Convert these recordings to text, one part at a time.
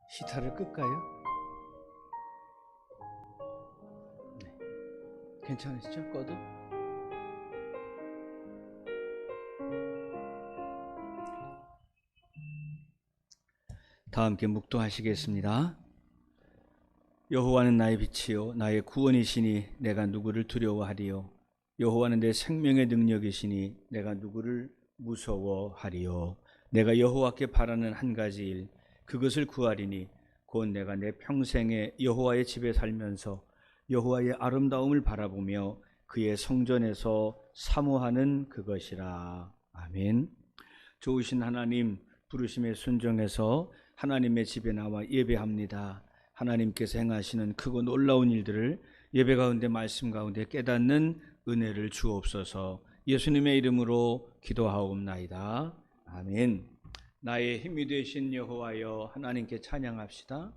히터를 끌까요? 네. 괜찮으시죠? 꺼도? 다 함께 묵도하시겠습니다. 여호와는 나의 빛이요 나의 구원이시니 내가 누구를 두려워하리요. 여호와는 내 생명의 능력이시니 내가 누구를 무서워하리요. 내가 여호와께 바라는 한 가지 일 그것을 구하리니 곧 내가 내 평생에 여호와의 집에 살면서 여호와의 아름다움을 바라보며 그의 성전에서 사모하는 그것이라. 아멘. 좋으신 하나님, 부르심에 순종해서 하나님의 집에 나와 예배합니다. 하나님께서 행하시는 크고 놀라운 일들을 예배 가운데 말씀 가운데 깨닫는 은혜를 주옵소서. 예수님의 이름으로 기도하옵나이다. 아멘. 나의 힘이 되신 여호와여, 하나님께 찬양합시다.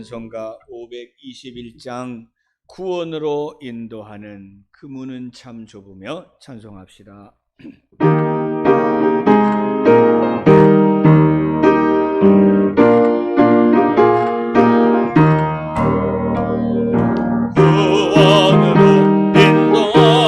찬송가 521장 구원으로 인도하는 그 문은 참 좁으며 찬송합시다. 구원으로 인도하는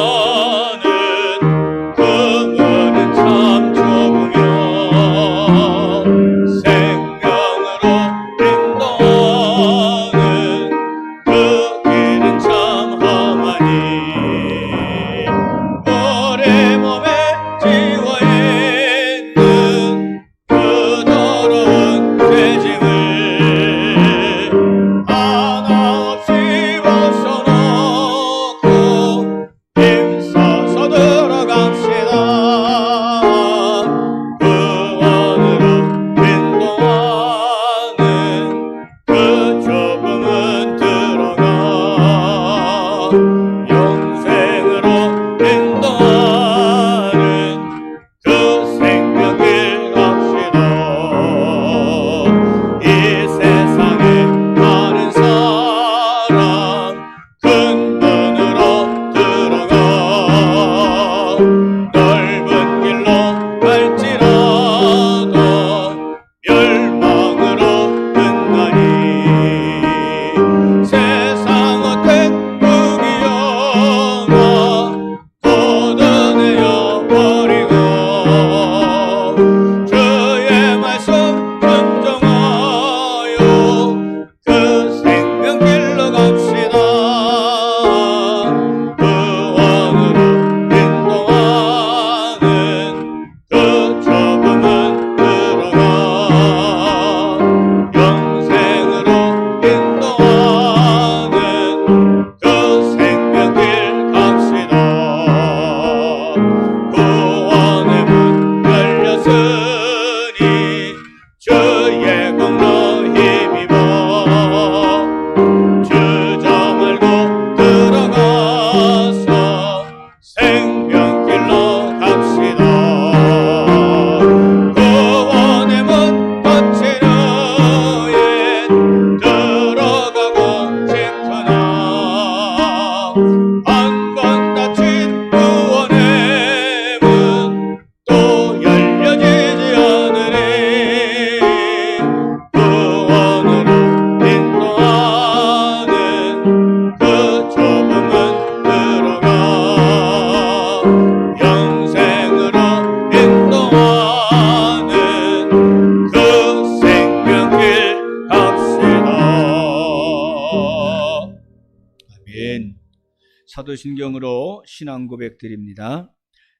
사도신경으로 신앙 고백 드립니다.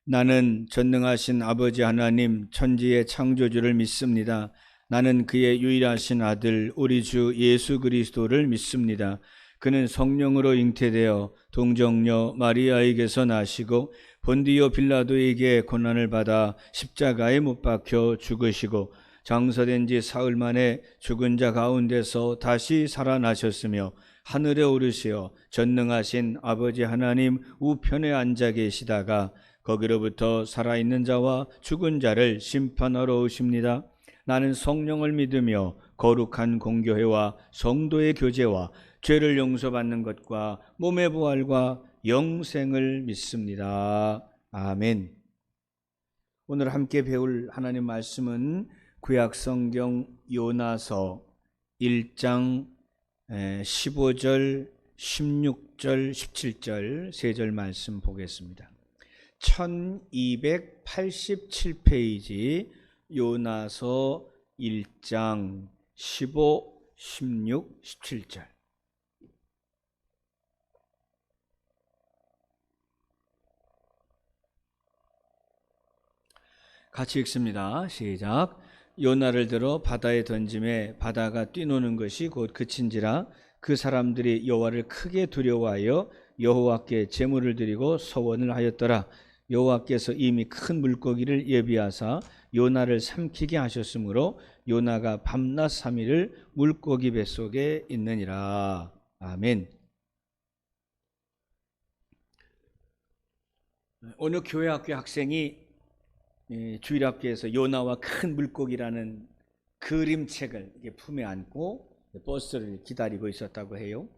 나는 전능하신 아버지 하나님 천지의 창조주를 믿습니다. 나는 그의 유일하신 아들 우리 주 예수 그리스도를 믿습니다. 그는 성령으로 잉태되어 동정녀 마리아에게서 나시고 본디오 빌라도에게 고난을 받아 십자가에 못 박혀 죽으시고 장사된 지 사흘 만에 죽은 자 가운데서 다시 살아나셨으며 하늘에 오르시어 전능하신 아버지 하나님 우편에 앉아 계시다가 거기로부터 살아있는 자와 죽은 자를 심판하러 오십니다. 나는 성령을 믿으며 거룩한 공교회와 성도의 교제와 죄를 용서받는 것과 몸의 부활과 영생을 믿습니다. 아멘. 오늘 함께 배울 하나님 말씀은 구약성경 요나서 1장 15절, 16절, 17절 세 절 말씀 보겠습니다. 1287페이지 요나서 1장 15, 16, 17절. 같이 읽습니다. 시작. 요나를 들어 바다에 던짐에 바다가 뛰노는 것이 곧 그친지라 그 사람들이 여호와를 크게 두려워하여 여호와께 제물을 드리고 서원을 하였더라. 여호와께서 이미 큰 물고기를 예비하사 요나를 삼키게 하셨으므로 요나가 밤낮 3일을 물고기 뱃속에 있느니라. 아멘. 어느 교회학교 학생이 주일학교에서 요나와 큰 물고기라는 그림책을 품에 안고 버스를 기다리고 있었다고 해요.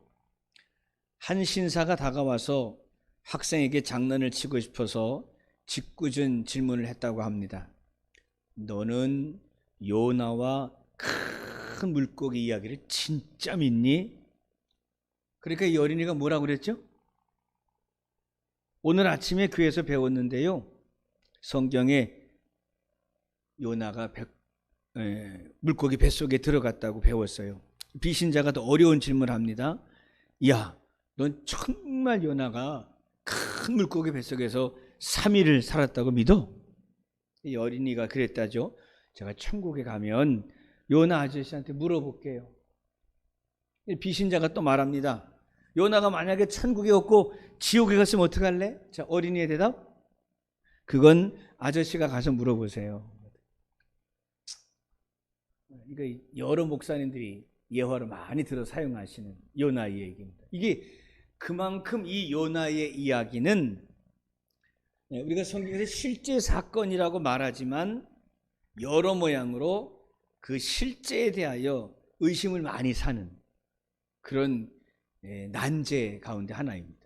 한 신사가 다가와서 학생에게 장난을 치고 싶어서 짓궂은 질문을 했다고 합니다. 너는 요나와 큰 물고기 이야기를 진짜 믿니? 그러니까 이 어린이가 뭐라고 그랬죠? 오늘 아침에 교회에서 배웠는데요. 성경에 요나가 물고기 뱃속에 들어갔다고 배웠어요. 비신자가 더 어려운 질문을 합니다. 야, 넌 정말 요나가 큰 물고기 뱃속에서 3일을 살았다고 믿어? 이 어린이가 그랬다죠. 제가 천국에 가면 요나 아저씨한테 물어볼게요. 비신자가 또 말합니다. 요나가 만약에 천국에 없고 지옥에 갔으면 어떡할래? 자, 어린이의 대답? 그건 아저씨가 가서 물어보세요. 이거 여러 목사님들이 예화를 많이 들어 사용하시는 요나의 얘기입니다. 이게 그만큼 이 요나의 이야기는 우리가 성경에서 실제 사건이라고 말하지만 여러 모양으로 그 실제에 대하여 의심을 많이 사는 그런 난제 가운데 하나입니다.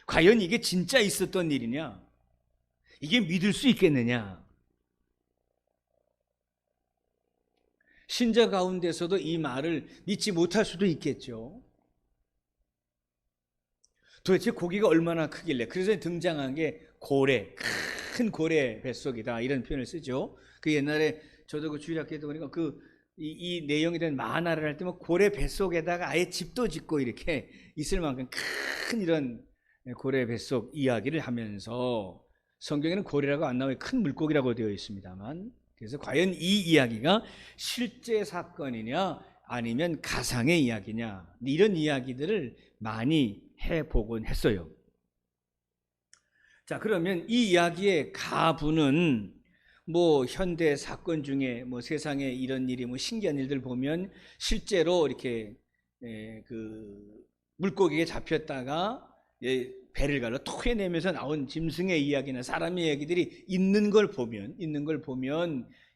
과연 이게 진짜 있었던 일이냐? 이게 믿을 수 있겠느냐? 신자 가운데서도 이 말을 믿지 못할 수도 있겠죠. 도대체 고기가 얼마나 크길래? 그래서 등장한 게 고래, 큰 고래 뱃속이다 이런 표현을 쓰죠. 그 옛날에 저도 그 주일학교에도 보니까 이 내용에 대한 만화를 할 때면 고래 뱃속에다가 아예 집도 짓고 이렇게 있을 만큼 큰 이런 고래 뱃속 이야기를 하면서 성경에는 고래라고 안 나와요. 큰 물고기라고 되어 있습니다만, 그래서 과연 이 이야기가 실제 사건이냐 아니면 가상의 이야기냐 이런 이야기들을 많이 해보곤 했어요. 자, 그러면 이 이야기의 가부는 뭐 현대 사건 중에 뭐 세상에 이런 일이 뭐 신기한 일들 보면 실제로 이렇게 그 물고기에 잡혔다가 배를 갈라 토해내면서 나온 짐승의 이야기나 사람의 이야기들이 있는 걸 보면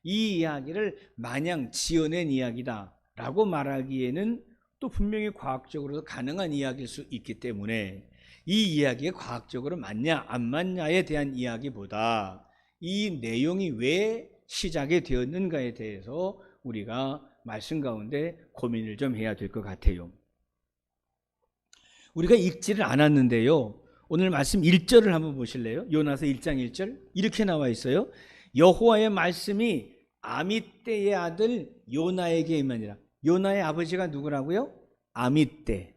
이 이야기를 마냥 지어낸 이야기다라고 말하기에는 또 분명히 과학적으로도 가능한 이야기일 수 있기 때문에 이 이야기가 과학적으로 맞냐 안 맞냐에 대한 이야기보다 이 내용이 왜 시작이 되었는가에 대해서 우리가 말씀 가운데 고민을 좀 해야 될 것 같아요. 우리가 읽지를 않았는데요. 오늘 말씀 1절을 한번 보실래요? 요나서 1장 1절 이렇게 나와 있어요. 여호와의 말씀이 아미떼의 아들 요나에게 임하니라. 요나의 아버지가 누구라고요? 아미떼.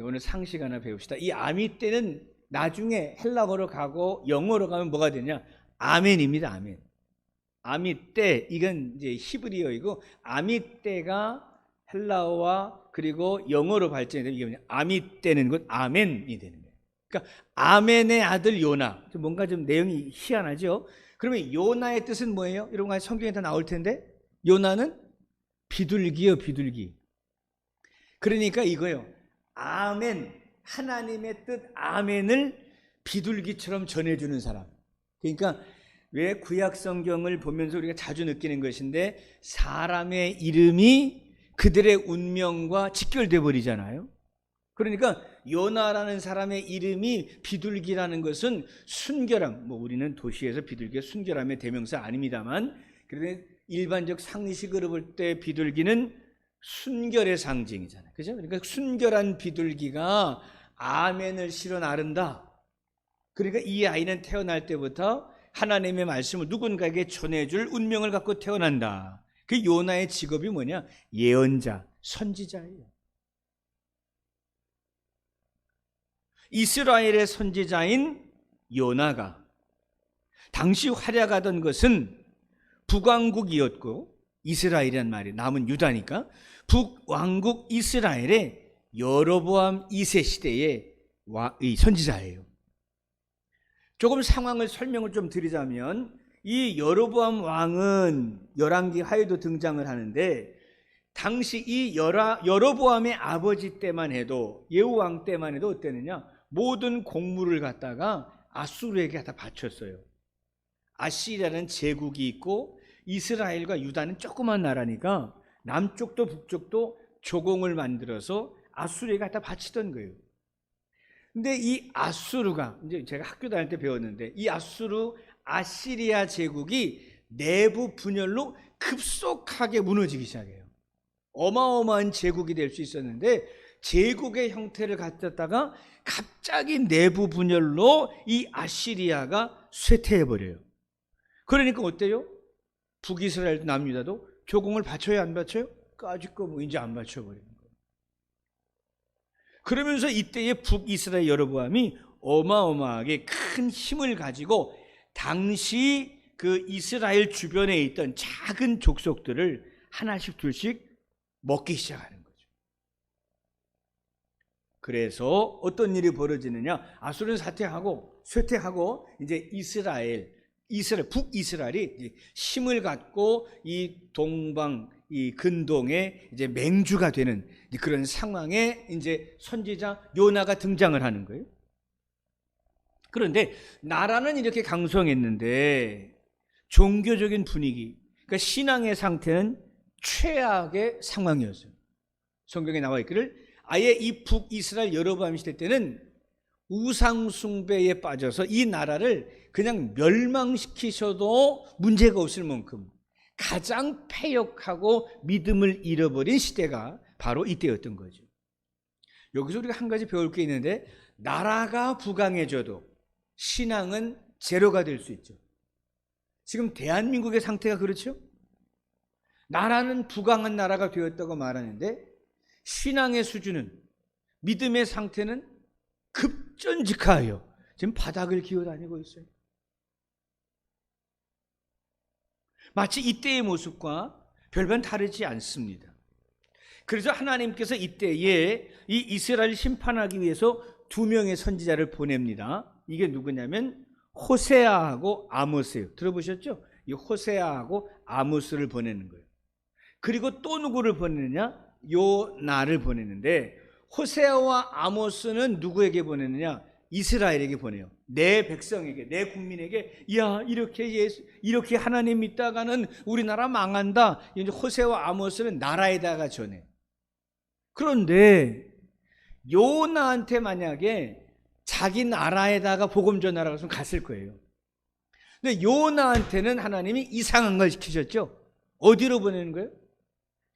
오늘 상식 하나 배웁시다. 이 아미떼는 나중에 헬라어로 가고 영어로 가면 뭐가 되냐? 아멘입니다. 아멘. 아미떼, 이건 이제 히브리어이고, 아미떼가 헬라어와 그리고 영어로 발전이 되면 이게 뭐냐? 아미떼는 곧 아멘이 되는 거예요. 그러니까 아멘의 아들 요나. 뭔가 좀 내용이 희한하죠? 그러면 요나의 뜻은 뭐예요? 이런 거 성경에 다 나올 텐데, 요나는 비둘기요, 비둘기. 그러니까 이거요. 아멘, 하나님의 뜻 아멘을 비둘기처럼 전해주는 사람. 그러니까 왜 구약 성경을 보면서 우리가 자주 느끼는 것인데, 사람의 이름이 그들의 운명과 직결돼 버리잖아요. 그러니까 요나라는 사람의 이름이 비둘기라는 것은 순결함, 뭐 우리는 도시에서 비둘기가 순결함의 대명사 아닙니다만, 그런데 일반적 상식으로 볼 때 비둘기는 순결의 상징이잖아요. 그죠? 그러니까 순결한 비둘기가 아멘을 실어 나른다. 그러니까 이 아이는 태어날 때부터 하나님의 말씀을 누군가에게 전해줄 운명을 갖고 태어난다. 그 요나의 직업이 뭐냐? 예언자, 선지자예요. 이스라엘의 선지자인 요나가 당시 활약하던 것은 북왕국이었고, 이스라엘이란 말이 남은 유다니까 북왕국 이스라엘의 여로보암 2세 시대의 선지자예요. 조금 상황을 설명을 좀 드리자면, 이 여로보암 왕은 열왕기 하에도 등장을 하는데, 당시 이 여로보암의 아버지 때만 해도, 예후왕 때만 해도 어땠느냐? 모든 곡물을 갖다가 아수르에게 갖다 바쳤어요. 아시리아라는 제국이 있고 이스라엘과 유다는 조그만 나라니까 남쪽도 북쪽도 조공을 만들어서 아수르에 갖다 바치던 거예요. 근데 이 아수르가, 이제 제가 학교 다닐 때 배웠는데, 이 아시리아 제국이 내부 분열로 급속하게 무너지기 시작해요. 어마어마한 제국이 될 수 있었는데, 제국의 형태를 갖췄다가 갑자기 내부 분열로 이 아시리아가 쇠퇴해버려요. 그러니까 어때요? 북이스라엘도 남유다도 조공을 바쳐요, 안 바쳐요? 까짓거 뭐 이제 안 바쳐버리는 거예요. 그러면서 이때의 북이스라엘 여로보암이 어마어마하게 큰 힘을 가지고 당시 그 이스라엘 주변에 있던 작은 족속들을 하나씩 둘씩 먹기 시작하는 거죠. 그래서 어떤 일이 벌어지느냐? 아수르는 쇠퇴하고 이제 북이스라엘이 힘을 갖고 이 동방, 이 근동의 이제 맹주가 되는 그런 상황에 이제 선지자 요나가 등장을 하는 거예요. 그런데 나라는 이렇게 강성했는데 종교적인 분위기, 그러니까 신앙의 상태는 최악의 상황이었어요. 성경에 나와 있기를 아예 이 북이스라엘 여로보암 시대 때는 우상 숭배에 빠져서 이 나라를 그냥 멸망시키셔도 문제가 없을 만큼 가장 패역하고 믿음을 잃어버린 시대가 바로 이때였던 거죠. 여기서 우리가 한 가지 배울 게 있는데, 나라가 부강해져도 신앙은 제로가 될 수 있죠. 지금 대한민국의 상태가 그렇죠? 나라는 부강한 나라가 되었다고 말하는데 신앙의 수준은, 믿음의 상태는 급전직하여 지금 바닥을 기어다니고 있어요. 마치 이때의 모습과 별반 다르지 않습니다. 그래서 하나님께서 이때에 이 이스라엘을 심판하기 위해서 두 명의 선지자를 보냅니다. 이게 누구냐면 호세아하고 아모스예요. 들어보셨죠? 이 호세아하고 아모스를 보내는 거예요. 그리고 또 누구를 보내느냐? 요나를 보내는데, 호세아와 아모스는 누구에게 보내느냐? 이스라엘에게 보내요. 내 백성에게, 내 국민에게, 야, 이렇게 하나님 믿다가는 우리나라 망한다. 이제 호세아와 아모스는 나라에다가 전해. 그런데 요나한테 만약에 자기 나라에다가 복음 전하라고 했으면 갔을 거예요. 근데 요나한테는 하나님이 이상한 걸 시키셨죠. 어디로 보내는 거예요?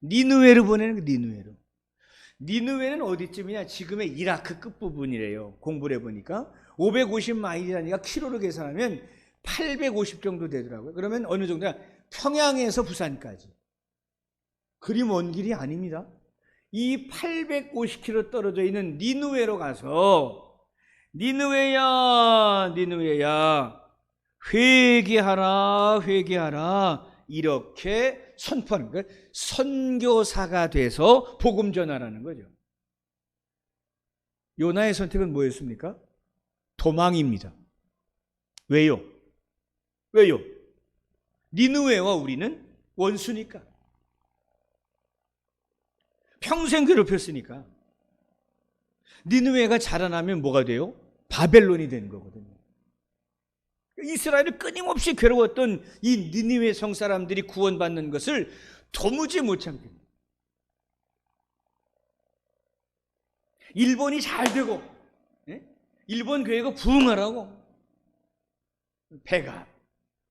니느웨로 보내는 거예요. 니느웨로. 니느웨는 어디쯤이냐? 지금의 이라크 끝부분이래요. 공부를 해보니까 550마일이라니까 키로로 계산하면 850 정도 되더라고요. 그러면 어느 정도냐? 평양에서 부산까지. 그리 먼 길이 아닙니다. 이 850km 떨어져 있는 니느웨로 가서 니느웨야, 니느웨야, 회개하라, 회개하라, 이렇게 선포하는 거예요. 선교사가 돼서 복음 전하라는 거죠. 요나의 선택은 뭐였습니까? 도망입니다. 왜요? 왜요? 니느웨와 우리는 원수니까. 평생 괴롭혔으니까. 니느웨가 자라나면 뭐가 돼요? 바벨론이 되는 거거든요. 이스라엘을 끊임없이 괴로웠던 이 니느웨 성 사람들이 구원받는 것을 도무지 못 참습니다. 일본이 잘 되고, 일본 교회가 부흥하라고, 배가,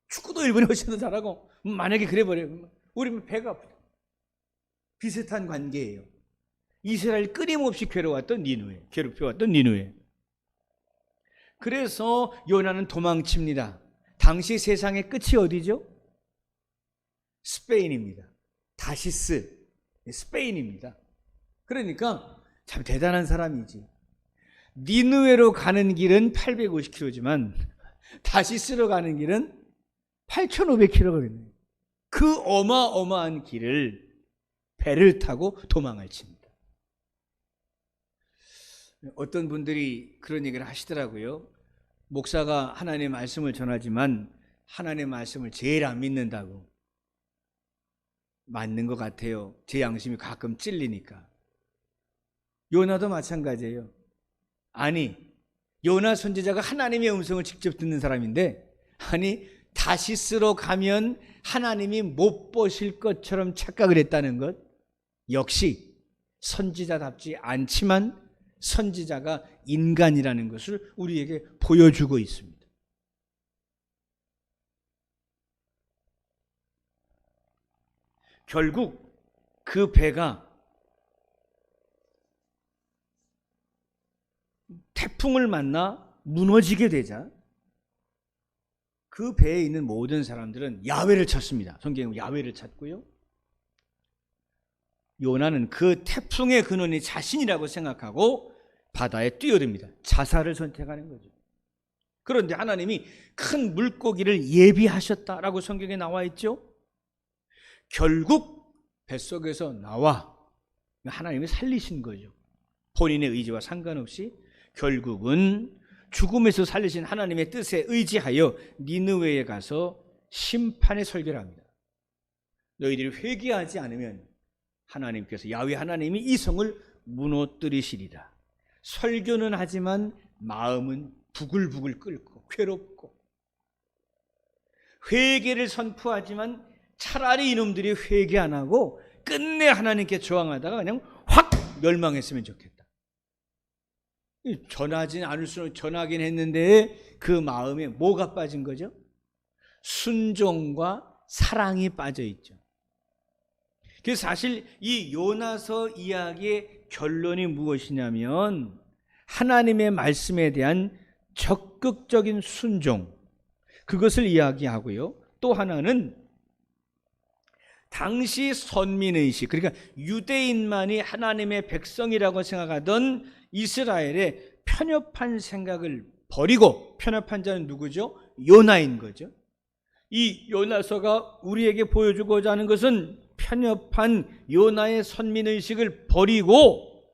축구도 일본이 훨씬 더 잘하고, 만약에 그래 버려요, 우리는 배가 아프다. 비슷한 관계예요. 이스라엘 끊임없이 괴로웠던 니느웨, 괴롭혀왔던 니느웨. 그래서 요나는 도망칩니다. 당시 세상의 끝이 어디죠? 스페인입니다. 다시스, 스페인입니다. 그러니까 참 대단한 사람이지. 니느웨로 가는 길은 850km지만 다시스로 가는 길은 8,500km거든요. 그 어마어마한 길을 배를 타고 도망을 칩니다. 어떤 분들이 그런 얘기를 하시더라고요. 목사가 하나님의 말씀을 전하지만 하나님의 말씀을 제일 안 믿는다고. 맞는 것 같아요. 제 양심이 가끔 찔리니까. 요나도 마찬가지예요. 아니, 요나 선지자가 하나님의 음성을 직접 듣는 사람인데, 아니 다시스로 가면 하나님이 못 보실 것처럼 착각을 했다는 것, 역시 선지자답지 않지만 선지자가 인간이라는 것을 우리에게 보여주고 있습니다. 결국 그 배가 태풍을 만나 무너지게 되자 그 배에 있는 모든 사람들은 야훼를 찾습니다. 성경은 야훼를 찾고요. 요나는 그 태풍의 근원이 자신이라고 생각하고 바다에 뛰어듭니다. 자살을 선택하는 거죠. 그런데 하나님이 큰 물고기를 예비하셨다라고 성경에 나와 있죠. 결국 뱃속에서 나와 하나님이 살리신 거죠. 본인의 의지와 상관없이 결국은 죽음에서 살리신 하나님의 뜻에 의지하여 니느웨에 가서 심판의 설교를 합니다. 너희들이 회개하지 않으면 하나님께서, 야훼 하나님이 이 성을 무너뜨리시리라. 설교는 하지만 마음은 부글부글 끓고 괴롭고, 회개를 선포하지만 차라리 이놈들이 회개 안 하고 끝내 하나님께 저항하다가 그냥 확 멸망했으면 좋겠다. 전하진 않을 수는 전하긴 했는데 그 마음에 뭐가 빠진 거죠? 순종과 사랑이 빠져 있죠. 그래서 사실 이 요나서 이야기의 결론이 무엇이냐면 하나님의 말씀에 대한 적극적인 순종, 그것을 이야기하고요. 또 하나는 당시 선민의식, 그러니까 유대인만이 하나님의 백성이라고 생각하던 이스라엘의 편협한 생각을 버리고, 편협한 자는 누구죠? 요나인 거죠. 이 요나서가 우리에게 보여주고자 하는 것은 편협한 요나의 선민의식을 버리고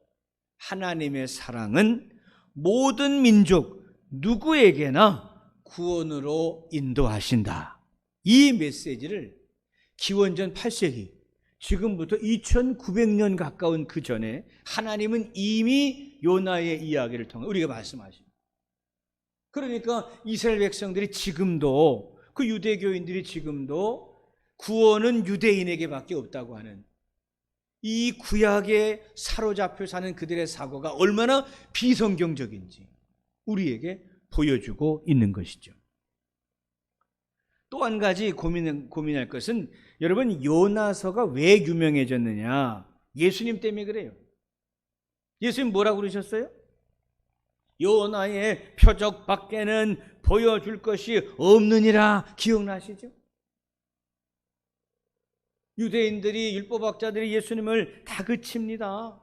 하나님의 사랑은 모든 민족 누구에게나 구원으로 인도하신다. 이 메시지를 기원전 8세기, 지금부터 2900년 가까운 그 전에 하나님은 이미 요나의 이야기를 통해 우리가 말씀하십니다. 그러니까 이스라엘 백성들이 지금도, 그 유대교인들이 지금도 구원은 유대인에게 밖에 없다고 하는 이 구약에 사로잡혀 사는 그들의 사고가 얼마나 비성경적인지 우리에게 보여주고 있는 것이죠. 또 한 가지 고민할 것은, 여러분, 요나서가 왜 유명해졌느냐? 예수님 때문에 그래요. 예수님 뭐라고 그러셨어요? 요나의 표적 밖에는 보여줄 것이 없느니라. 기억나시죠? 유대인들이, 율법학자들이 예수님을 다그칩니다.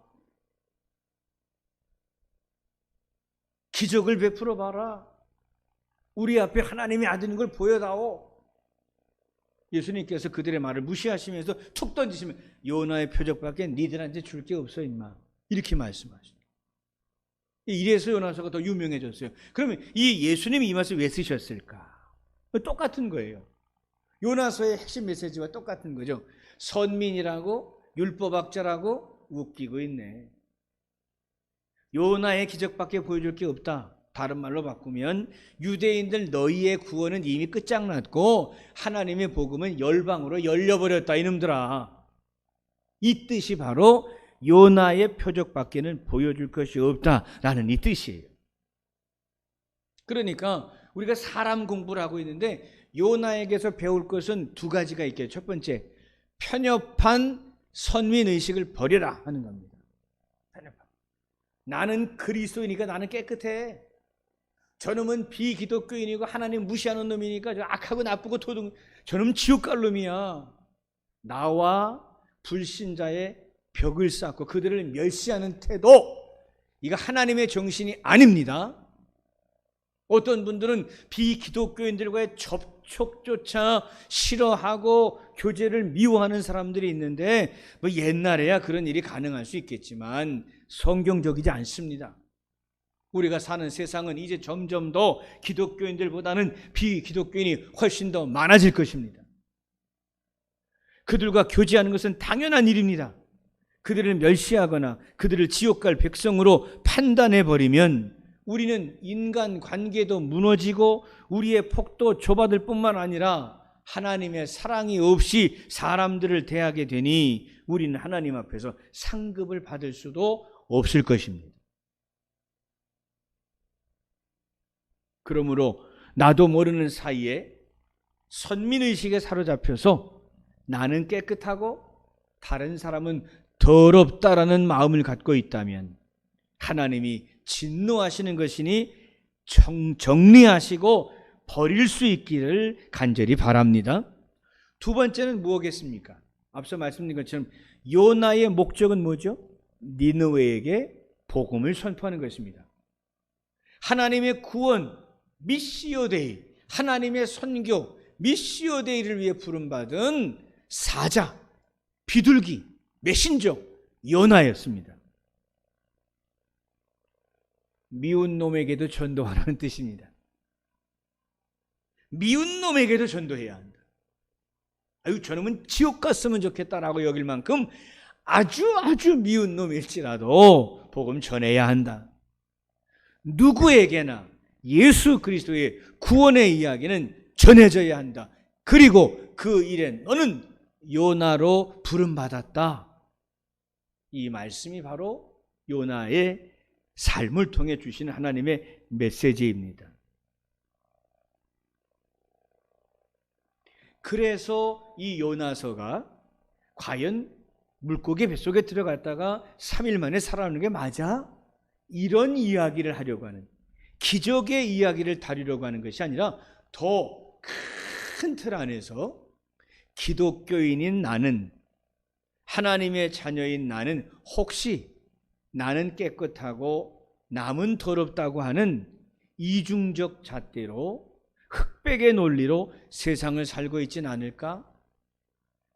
기적을 베풀어 봐라. 우리 앞에 하나님의 아들인 걸 보여다오. 예수님께서 그들의 말을 무시하시면서 툭 던지시면 요나의 표적밖에 니들한테 줄 게 없어 임마. 이렇게 말씀하십니다. 이래서 요나서가 더 유명해졌어요. 그러면 이 예수님이 이 말씀을 왜 쓰셨을까? 똑같은 거예요. 요나서의 핵심 메시지와 똑같은 거죠. 선민이라고 율법학자라고 웃기고 있네. 요나의 기적밖에 보여줄 게 없다. 다른 말로 바꾸면 유대인들 너희의 구원은 이미 끝장났고 하나님의 복음은 열방으로 열려버렸다 이놈들아. 이 뜻이 바로 요나의 표적밖에는 보여줄 것이 없다라는 이 뜻이에요. 그러니까 우리가 사람 공부를 하고 있는데 요나에게서 배울 것은 두 가지가 있겠죠. 첫 번째, 편협한 선민의식을 버려라 하는 겁니다. 편협한. 나는 그리스도이니까 나는 깨끗해. 저놈은 비기독교인이고 하나님 무시하는 놈이니까 악하고 나쁘고 도둑, 저놈 지옥 갈 놈이야. 나와 불신자의 벽을 쌓고 그들을 멸시하는 태도, 이거 하나님의 정신이 아닙니다. 어떤 분들은 비기독교인들과의 접촉조차 싫어하고 교제를 미워하는 사람들이 있는데 뭐 옛날에야 그런 일이 가능할 수 있겠지만 성경적이지 않습니다. 우리가 사는 세상은 이제 점점 더 기독교인들보다는 비기독교인이 훨씬 더 많아질 것입니다. 그들과 교제하는 것은 당연한 일입니다. 그들을 멸시하거나 그들을 지옥 갈 백성으로 판단해버리면 우리는 인간관계도 무너지고 우리의 폭도 좁아들 뿐만 아니라 하나님의 사랑이 없이 사람들을 대하게 되니 우리는 하나님 앞에서 상급을 받을 수도 없을 것입니다. 그러므로 나도 모르는 사이에 선민의식에 사로잡혀서 나는 깨끗하고 다른 사람은 더럽다라는 마음을 갖고 있다면 하나님이 진노하시는 것이니 정리하시고 버릴 수 있기를 간절히 바랍니다. 두 번째는 무엇겠습니까? 앞서 말씀드린 것처럼 요나의 목적은 뭐죠? 니느웨에게 복음을 선포하는 것입니다. 하나님의 구원, 미시오 데이, 하나님의 선교, 미시오 데이를 위해 부름받은 사자, 비둘기, 메신저, 요나였습니다. 미운 놈에게도 전도하라는 뜻입니다. 미운 놈에게도 전도해야 한다. 아유, 저놈은 지옥 갔으면 좋겠다라고 여길 만큼 아주 미운 놈일지라도 복음 전해야 한다. 누구에게나 예수 그리스도의 구원의 이야기는 전해져야 한다. 그리고 그 일에 너는 요나로 부름받았다. 이 말씀이 바로 요나의 삶을 통해 주시는 하나님의 메시지입니다. 그래서 이 요나서가 과연 물고기 뱃속에 들어갔다가 3일 만에 살아나는 게 맞아? 이런 이야기를 하려고 하는, 기적의 이야기를 다루려고 하는 것이 아니라 더 큰 틀 안에서 기독교인인 나는, 하나님의 자녀인 나는 혹시 나는 깨끗하고 남은 더럽다고 하는 이중적 잣대로, 흑백의 논리로 세상을 살고 있진 않을까?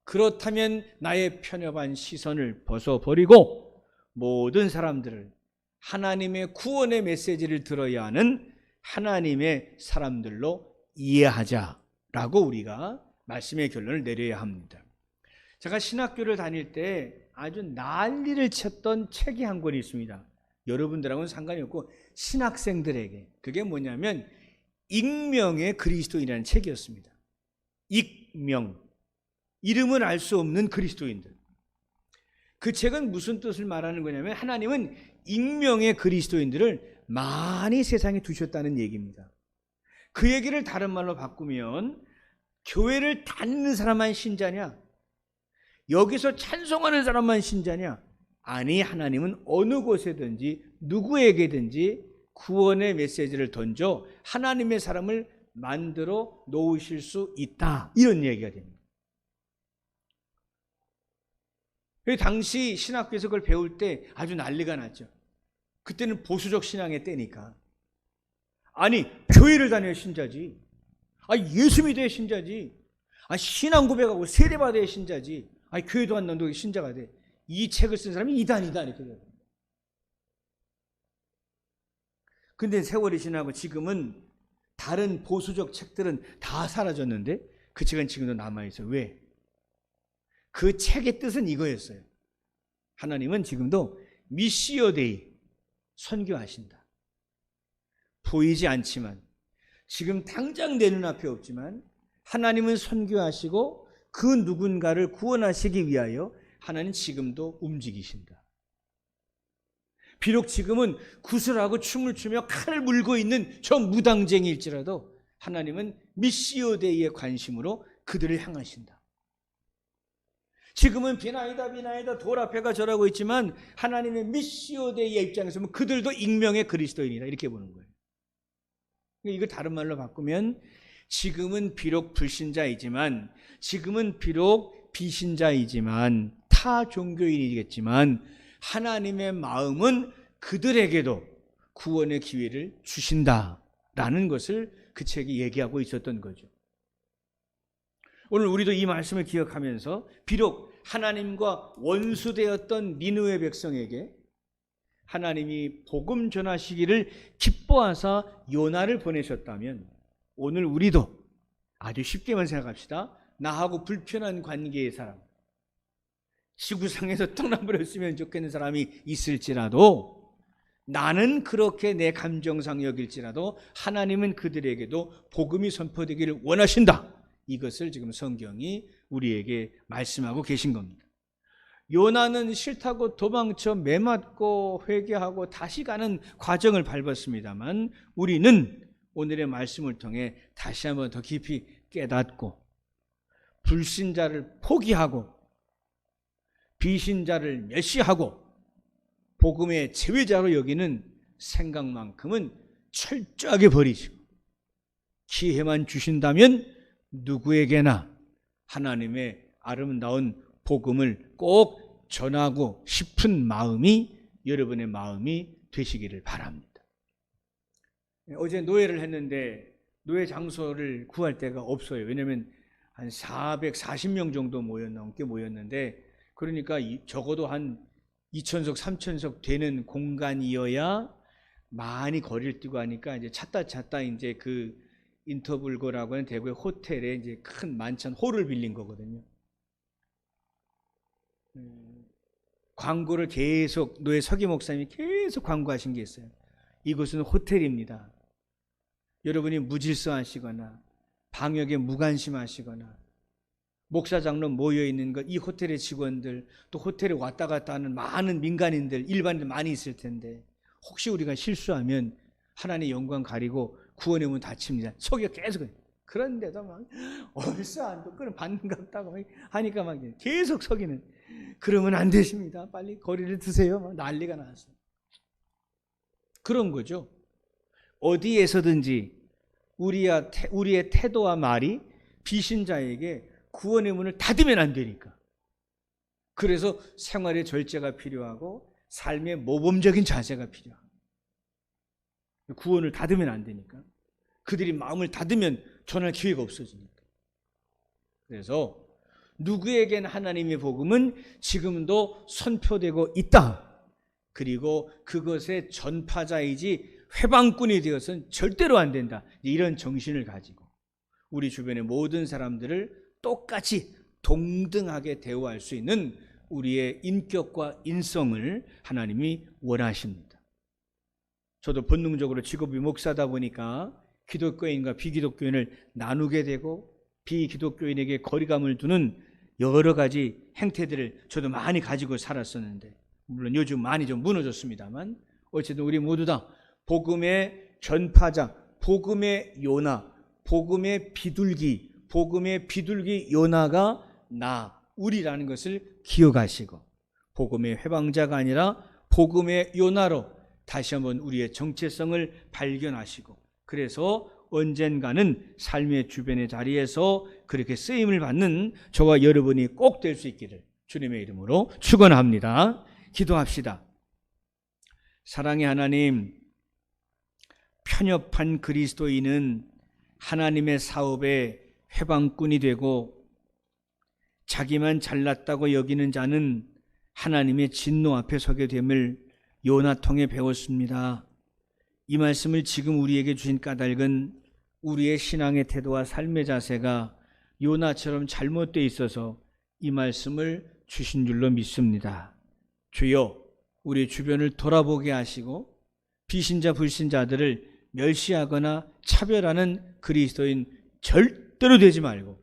그렇다면 나의 편협한 시선을 벗어버리고 모든 사람들을 하나님의 구원의 메시지를 들어야 하는 하나님의 사람들로 이해하자라고 우리가 말씀의 결론을 내려야 합니다. 제가 신학교를 다닐 때 아주 난리를 쳤던 책이 한 권이 있습니다. 여러분들하고는 상관이 없고 신학생들에게. 그게 뭐냐면 익명의 그리스도인이라는 책이었습니다. 익명, 이름을 알 수 없는 그리스도인들. 그 책은 무슨 뜻을 말하는 거냐면 하나님은 익명의 그리스도인들을 많이 세상에 두셨다는 얘기입니다. 그 얘기를 다른 말로 바꾸면 교회를 다니는 사람만 신자냐? 여기서 찬송하는 사람만 신자냐? 아니, 하나님은 어느 곳에든지 누구에게든지 구원의 메시지를 던져 하나님의 사람을 만들어 놓으실 수 있다. 이런 얘기가 됩니다. 당시 신학교에서 그걸 배울 때 아주 난리가 났죠. 그때는 보수적 신앙의 때니까. 아니, 교회를 다녀야 신자지. 예수 믿어야 신자지. 신앙 고백하고 세례받아야 신자지. 교회도 안 나온다고 신자가 돼. 이 책을 쓴 사람이 이단이다 이렇게 돼요. 근데 세월이 지나고 지금은 다른 보수적 책들은 다 사라졌는데 그 책은 지금도 남아있어요. 왜? 그 책의 뜻은 이거였어요. 하나님은 지금도 미시오 데이 선교하신다. 보이지 않지만, 지금 당장 내 눈앞에 없지만 하나님은 선교하시고 그 누군가를 구원하시기 위하여 하나님 지금도 움직이신다. 비록 지금은 구슬하고 춤을 추며 칼을 물고 있는 저 무당쟁이일지라도 하나님은 미시오 데이의 관심으로 그들을 향하신다. 지금은 비나이다 돌 앞에가 절하고 있지만 하나님의 미시오 데이의 입장에서 보면 그들도 익명의 그리스도인이다 이렇게 보는 거예요. 이걸 다른 말로 바꾸면 지금은 비록 불신자이지만, 지금은 비록 비신자이지만, 타 종교인이겠지만 하나님의 마음은 그들에게도 구원의 기회를 주신다라는 것을 그 책이 얘기하고 있었던 거죠. 오늘 우리도 이 말씀을 기억하면서 비록 하나님과 원수되었던 니느웨 백성에게 하나님이 복음 전하시기를 기뻐하사 요나를 보내셨다면 오늘 우리도 아주 쉽게만 생각합시다. 나하고 불편한 관계의 사람, 지구상에서 떠나버렸으면 좋겠는 사람이 있을지라도, 나는 그렇게 내 감정상 여길지라도 하나님은 그들에게도 복음이 선포되기를 원하신다. 이것을 지금 성경이 우리에게 말씀하고 계신 겁니다. 요나는 싫다고 도망쳐 매맞고 회개하고 다시 가는 과정을 밟았습니다만 우리는 오늘의 말씀을 통해 다시 한번 더 깊이 깨닫고 불신자를 포기하고 비신자를 멸시하고 복음의 제외자로 여기는 생각만큼은 철저하게 버리시고, 기회만 주신다면 누구에게나 하나님의 아름다운 복음을 꼭 전하고 싶은 마음이 여러분의 마음이 되시기를 바랍니다. 어제 노예를 했는데 노예 장소를 구할 데가 없어요. 왜냐하면 한 440명 정도 넘게 모였는데, 그러니까 적어도 한 2,000석, 3,000석 되는 공간이어야 많이 거리를 뛰고 하니까 이제 찾다 이제 그 인터블거라고 하는 대구의 호텔에 이제 큰 만찬 홀을 빌린 거거든요. 광고를 계속 노예 서기 목사님이 계속 광고하신 게 있어요. 이곳은 호텔입니다. 여러분이 무질서하시거나 방역에 무관심하시거나 목사 장로 모여 있는 것, 이 호텔의 직원들, 또 호텔에 왔다 갔다 하는 많은 민간인들, 일반인들 많이 있을 텐데 혹시 우리가 실수하면 하나님의 영광 가리고 구원의 문 닫힙니다. 속이가 계속. 그런데도 막 얼싸 안 듣고 받는 것 같다고 하니까 막 계속 속이는. 그러면 안 되십니다. 빨리 거리를 두세요. 막 난리가 났어요. 그런 거죠. 어디에서든지 우리의 태도와 말이 비신자에게 구원의 문을 닫으면 안 되니까. 그래서 생활의 절제가 필요하고 삶의 모범적인 자세가 필요하고, 구원을 닫으면 안 되니까. 그들이 마음을 닫으면 전할 기회가 없어지니까. 그래서 누구에겐 하나님의 복음은 지금도 선포되고 있다. 그리고 그것의 전파자이지 회방꾼이 되어서는 절대로 안 된다. 이런 정신을 가지고 우리 주변의 모든 사람들을 똑같이 동등하게 대우할 수 있는 우리의 인격과 인성을 하나님이 원하십니다. 저도 본능적으로 직업이 목사다 보니까 기독교인과 비기독교인을 나누게 되고 비기독교인에게 거리감을 두는 여러 가지 행태들을 저도 많이 가지고 살았었는데, 물론 요즘 많이 좀 무너졌습니다만 어쨌든 우리 모두 다 복음의 전파자, 복음의 요나, 복음의 비둘기 요나가 우리라는 것을 기억하시고 복음의 회방자가 아니라 복음의 요나로 다시 한번 우리의 정체성을 발견하시고, 그래서 언젠가는 삶의 주변의 자리에서 그렇게 쓰임을 받는 저와 여러분이 꼭 될 수 있기를 주님의 이름으로 축원합니다. 기도합시다. 사랑의 하나님, 편협한 그리스도인은 하나님의 사업의 회방꾼이 되고 자기만 잘났다고 여기는 자는 하나님의 진노 앞에 서게 됨을 요나 통해 배웠습니다. 이 말씀을 지금 우리에게 주신 까닭은 우리의 신앙의 태도와 삶의 자세가 요나처럼 잘못되어 있어서 이 말씀을 주신 줄로 믿습니다. 주여, 우리 주변을 돌아보게 하시고 비신자 불신자들을 멸시하거나 차별하는 그리스도인 절대로 되지 말고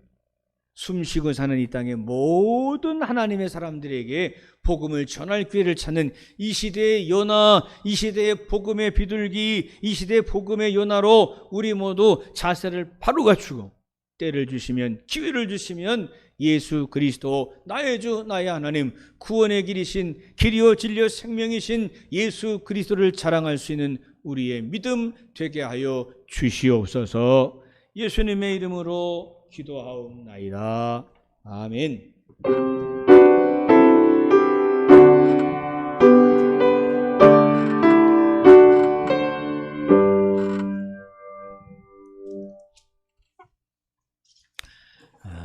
숨쉬고 사는 이 땅의 모든 하나님의 사람들에게 복음을 전할 기회를 찾는 이 시대의 요나, 이 시대의 복음의 비둘기, 이 시대의 복음의 요나로 우리 모두 자세를 바로 갖추고 때를 주시면, 기회를 주시면 예수 그리스도, 나의 주 나의 하나님, 구원의 길이신, 길이요 진리요 생명이신 예수 그리스도를 자랑할 수 있는 우리의 믿음 되게 하여 주시옵소서. 예수님의 이름으로 기도하옵나이다. 아멘.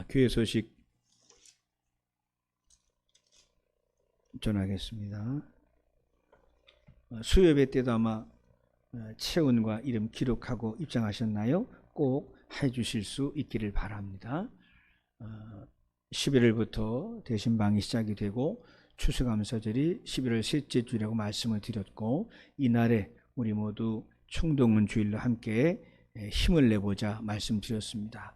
교회 소식 전하겠습니다. 수요예배 때도 아마 체온과 이름 기록하고 입장하셨나요? 꼭 해주실 수 있기를 바랍니다. 11월부터 대신방이 시작이 되고 추수감사절이 11월 셋째 주라고 말씀을 드렸고, 이날에 우리 모두 총동원 주일로 함께 힘을 내보자 말씀드렸습니다.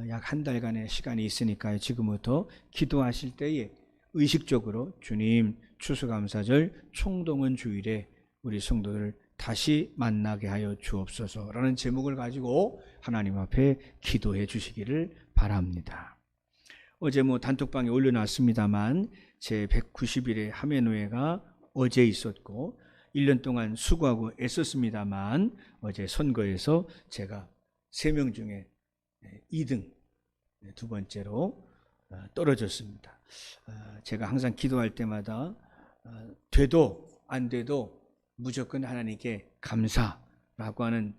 약 한 달간의 시간이 있으니까요. 지금부터 기도하실 때에 의식적으로 주님, 추수감사절 총동원 주일에 우리 성도들 다시 만나게 하여 주옵소서라는 제목을 가지고 하나님 앞에 기도해 주시기를 바랍니다. 어제 단톡방에 올려놨습니다만 제 190일의 하메노회가 어제 있었고 1년 동안 수고하고 애썼습니다만 어제 선거에서 제가 3명 중에 2등, 두 번째로 떨어졌습니다. 제가 항상 기도할 때마다 돼도 안 돼도 무조건 하나님께 감사라고 하는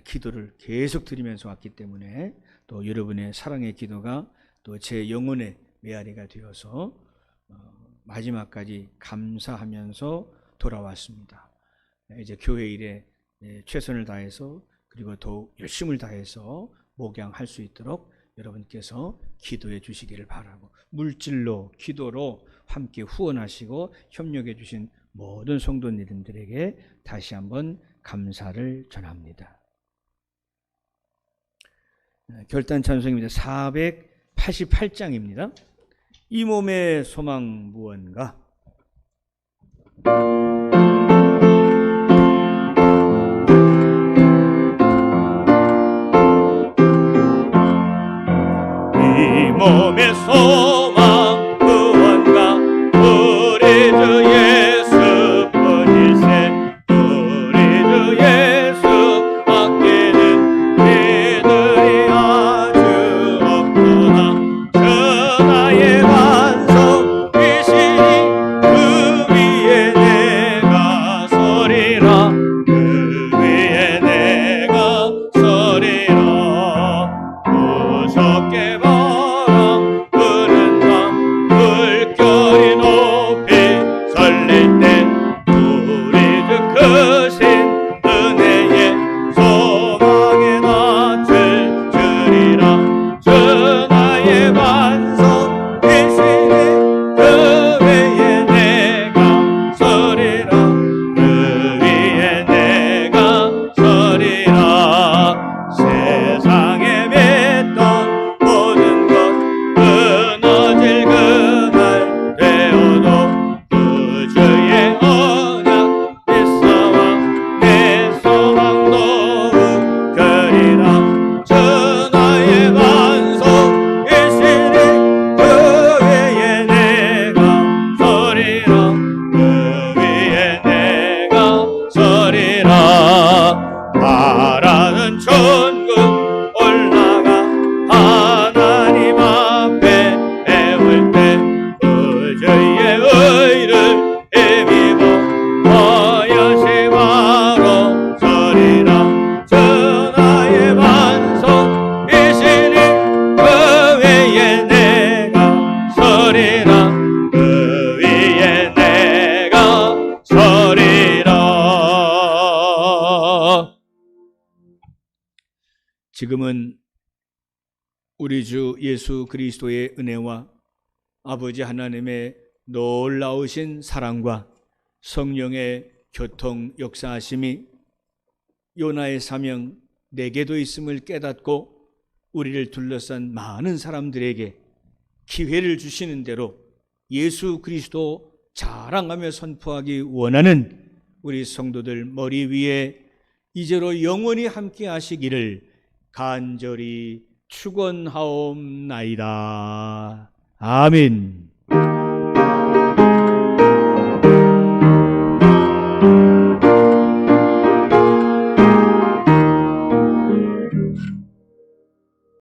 기도를 계속 드리면서 왔기 때문에 또 여러분의 사랑의 기도가 또 제 영혼의 메아리가 되어서 마지막까지 감사하면서 돌아왔습니다. 이제 교회 일에 최선을 다해서 그리고 더욱 열심을 다해서 목양할 수 있도록 여러분께서 기도해 주시기를 바라고, 물질로 기도로 함께 후원하시고 협력해 주신 모든 성도님들에게 다시 한번 감사를 전합니다. 결단 찬송입니다. 488장입니다. 이 몸의 소망 무언가. 이 몸의 소망 무언가, 우리 주 예수뿐일세. 우리 주 예수 밖에는 이들이 아주 없구나. 천하의 반석이시니 그 위에 내가 서리라. 그 위에 내가 서리라. 무섭게 바람 부는 지금은 우리 주 예수 그리스도의 은혜와 아버지 하나님의 놀라우신 사랑과 성령의 교통 역사하심이 요나의 사명 내게도 있음을 깨닫고 우리를 둘러싼 많은 사람들에게 기회를 주시는 대로 예수 그리스도 자랑하며 선포하기 원하는 우리 성도들 머리 위에 이제로 영원히 함께 하시기를 간절히 축원하옵나이다. 아멘.